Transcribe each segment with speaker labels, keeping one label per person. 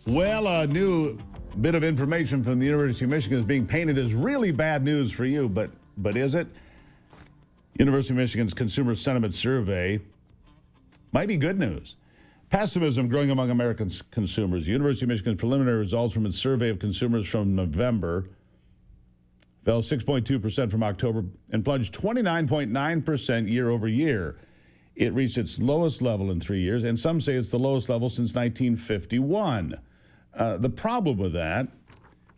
Speaker 1: Well, a new bit of information from the University of Michigan is being painted as really bad news for you, but is it? University of Michigan's Consumer Sentiment Survey might be good news. Pessimism growing among American consumers. The University of Michigan's preliminary results from its survey of consumers from November fell 6.2% from October and plunged 29.9% year over year. It reached its lowest level in 3 years, and some say it's the lowest level since 1951. The problem with that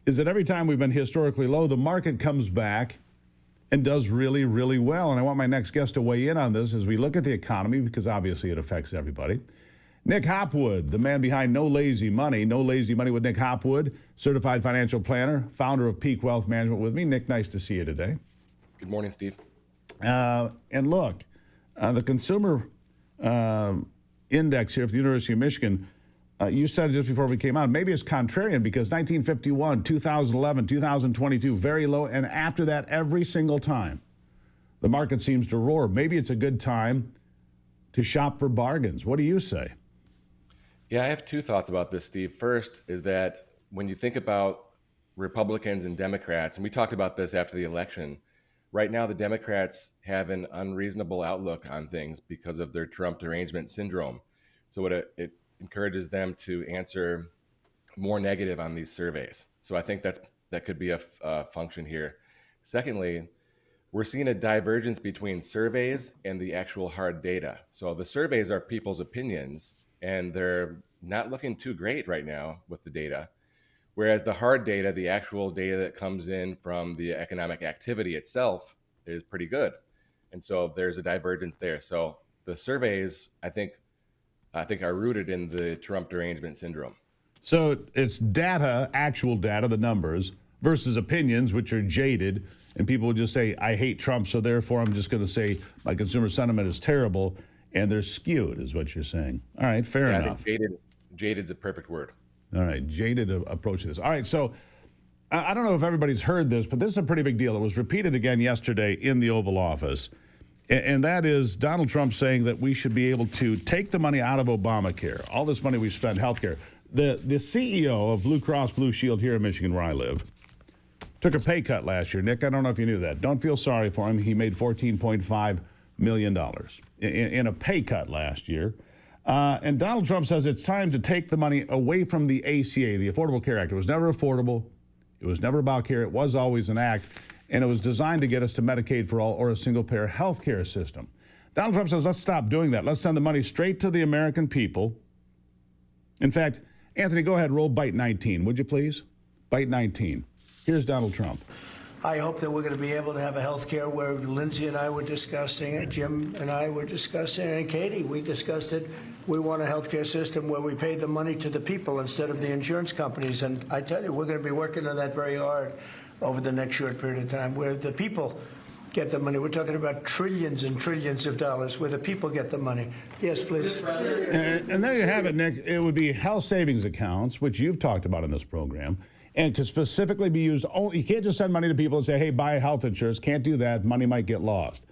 Speaker 1: is that every time we've been historically low, the market comes back and does really, really well. And I want my next guest to weigh in on this as we look at the economy, because obviously it affects everybody. Nick Hopwood, the man behind No Lazy Money. No Lazy Money with Nick Hopwood, certified financial planner, founder of Peak Wealth Management with me. Nick, nice to see you today.
Speaker 2: Good morning, Steve.
Speaker 1: And look, the consumer index here at the University of Michigan, you said it just before we came on, maybe it's contrarian because 1951, 2011, 2022, very low. And after that, every single time, the market seems to roar. Maybe it's a good time to shop for bargains. What do you say?
Speaker 2: Yeah, I have two thoughts about this, Steve. First is that when you think about Republicans and Democrats, and we talked about this after the election, right now the Democrats have an unreasonable outlook on things because of their Trump derangement syndrome. So it encourages them to answer more negative on these surveys. So I think that could be a function here. Secondly, we're seeing a divergence between surveys and the actual hard data. So the surveys are people's opinions, and they're not looking too great right now with the data. Whereas the hard data, the actual data that comes in from the economic activity itself, is pretty good. And so there's a divergence there. So the surveys, I think are rooted in the Trump derangement syndrome.
Speaker 1: So it's data, actual data, the numbers, versus opinions, which are jaded. And people will just say, I hate Trump, so therefore I'm just going to say my consumer sentiment is terrible. And they're skewed, is what you're saying. All right, fair enough.
Speaker 2: I think jaded's a perfect word.
Speaker 1: All right, jaded approach to this. All right, so I don't know if everybody's heard this, but this is a pretty big deal. It was repeated again yesterday in the Oval Office. And that is Donald Trump saying that we should be able to take the money out of Obamacare, all this money we spend healthcare. The CEO of Blue Cross Blue Shield here in Michigan, where I live, took a pay cut last year. Nick, I don't know if you knew that. Don't feel sorry for him. He made $14.5 million in a pay cut last year. And Donald Trump says it's time to take the money away from the ACA, the Affordable Care Act. It was never affordable. It was never about care. It was always an act. And it was designed to get us to Medicaid for all or a single-payer health care system. Donald Trump says, let's stop doing that. Let's send the money straight to the American people. In fact, Anthony, go ahead, roll Bite 19, would you please? Bite 19. Here's Donald Trump.
Speaker 3: I hope that we're going to be able to have a health care where Lindsay and I were discussing it, Jim and I were discussing it, and Katie, we discussed it. We want a health care system where we pay the money to the people instead of the insurance companies. And I tell you, we're going to be working on that very hard over the next short period of time, where the people get the money. We're talking about trillions and trillions of dollars where the people get the money. Yes, please.
Speaker 1: And there you have it, Nick. It would be health savings accounts, which you've talked about in this program, and could specifically be used only. You can't just send money to people and say, hey, buy health insurance. Can't do that. Money might get lost.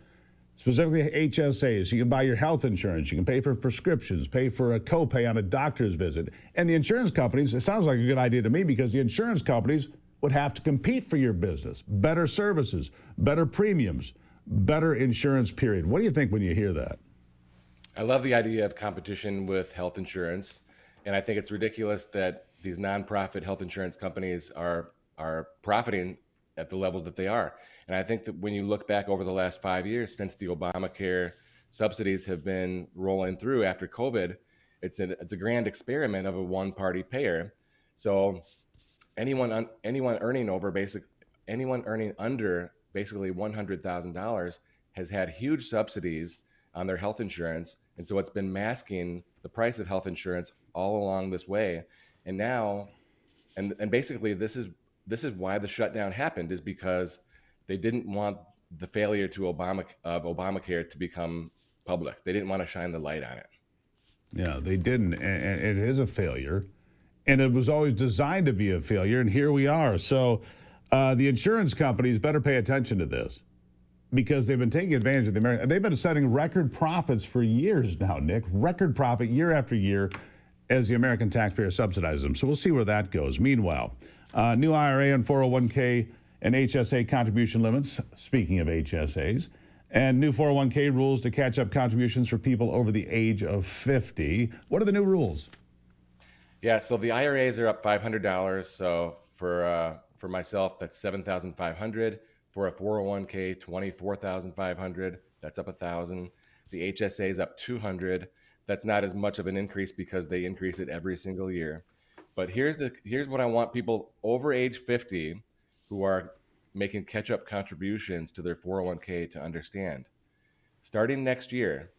Speaker 1: Specifically HSAs. You can buy your health insurance. You can pay for prescriptions, pay for a copay on a doctor's visit. And the insurance companies, it sounds like a good idea to me, because the insurance companies would have to compete for your business. Better services, better premiums, better insurance, period. What do you think when you hear that?
Speaker 2: I love the idea of competition with health insurance. And I think it's ridiculous that these nonprofit health insurance companies are profiting at the levels that they are. And I think that when you look back over the last 5 years since the Obamacare subsidies have been rolling through after COVID, it's a grand experiment of a one-party payer. So anyone earning under basically $100,000 has had huge subsidies on their health insurance, and so it's been masking the price of health insurance all along this way. And now, and basically this is why the shutdown happened, is because they didn't want the failure of Obamacare to become public. They didn't want to shine the light on it.
Speaker 1: Yeah, they didn't, and it is a failure. And it was always designed to be a failure, and here we are. So the insurance companies better pay attention to this, because they've been taking advantage of the American. They've been setting record profits for years now, Nick. Record profit year after year. as the American taxpayer subsidizes them. So we'll see where that goes. Meanwhile, new IRA and 401k and HSA contribution limits, speaking of HSAs, and new 401k rules to catch up contributions for people over the age of 50. What are the new rules?
Speaker 2: Yeah, so the IRAs are up $500. So for myself, that's $7,500. For a 401k, $24,500. That's up $1,000. The HSA is up $200. That's not as much of an increase because they increase it every single year. But here's what I want people over age 50 who are making catch-up contributions to their 401k to understand. Starting next year,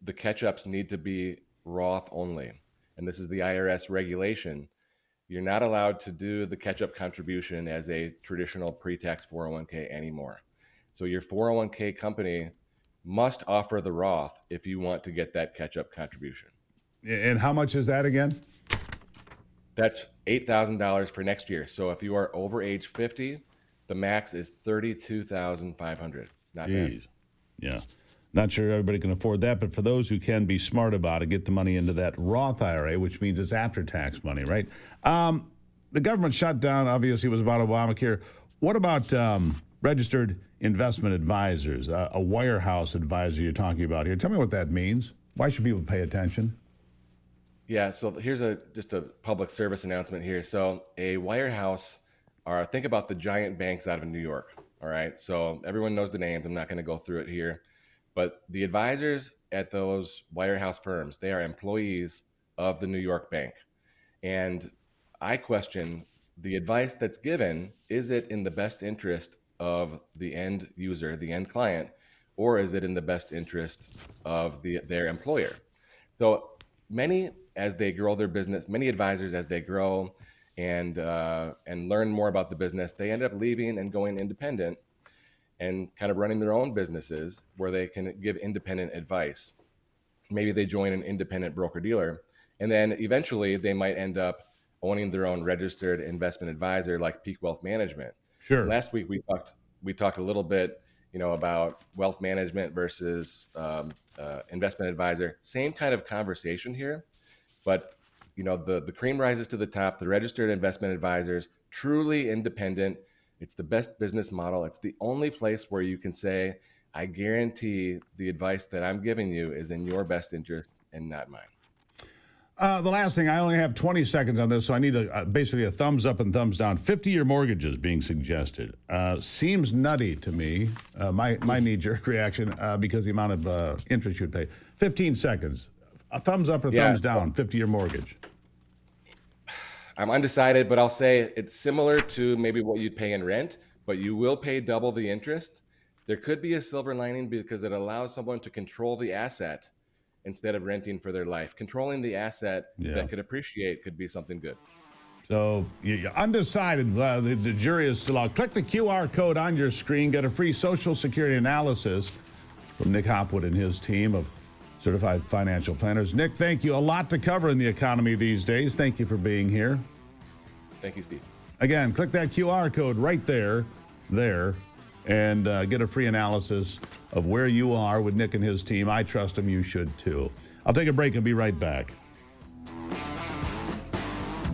Speaker 2: the catch-ups need to be Roth only. And this is the IRS regulation. You're not allowed to do the catch-up contribution as a traditional pre-tax 401k anymore. So your 401k company must offer the Roth if you want to get that catch-up contribution.
Speaker 1: And how much is that again?
Speaker 2: That's $8,000 for next year. So if you are over age 50, the max is $32,500. Not bad.
Speaker 1: Yeah. Not sure everybody can afford that, but for those who can be smart about it, get the money into that Roth IRA, which means it's after-tax money, right? The government shutdown, obviously, was about Obamacare. What about registered investment advisors, a wirehouse advisor you're talking about here? Tell me what that means. Why should people pay attention?
Speaker 2: Yeah, so here's just a public service announcement here. So a wirehouse, think about the giant banks out of New York, all right? So everyone knows the names. I'm not going to go through it here. But the advisors at those wirehouse firms, they are employees of the New York bank. And I question the advice that's given. Is it in the best interest of the end user, the end client, or is it in the best interest of their employer? So many, as they grow their business, many advisors, as they grow and learn more about the business, they end up leaving and going independent and kind of running their own businesses where they can give independent advice. Maybe they join an independent broker-dealer, and then eventually they might end up owning their own registered investment advisor like Peak Wealth Management.
Speaker 1: Sure.
Speaker 2: Last week we talked a little bit, about wealth management versus investment advisor. Same kind of conversation here, but the cream rises to the top. The registered investment advisors, truly independent. It's the best business model. It's the only place where you can say, I guarantee the advice that I'm giving you is in your best interest and not mine.
Speaker 1: The last thing, I only have 20 seconds on this, so I need basically a thumbs up and thumbs down. 50-year mortgages being suggested. Seems nutty to me, my knee-jerk reaction, because the amount of interest you'd pay. 15 seconds. A thumbs up or thumbs down, 50-year mortgage.
Speaker 2: I'm undecided, but I'll say it's similar to maybe what you'd pay in rent, but you will pay double the interest. There could be a silver lining because it allows someone to control the asset instead of renting for their life. Controlling the asset that could appreciate could be something good.
Speaker 1: So you're undecided. The jury is still out. Click the QR code on your screen. Get a free Social Security analysis from Nick Hopwood and his team of certified financial planners. Nick, thank you. A lot to cover in the economy these days. Thank you for being here.
Speaker 2: Thank you, Steve.
Speaker 1: Again, click that QR code right there, and get a free analysis of where you are with Nick and his team. I trust him. You should too. I'll take a break and be right back.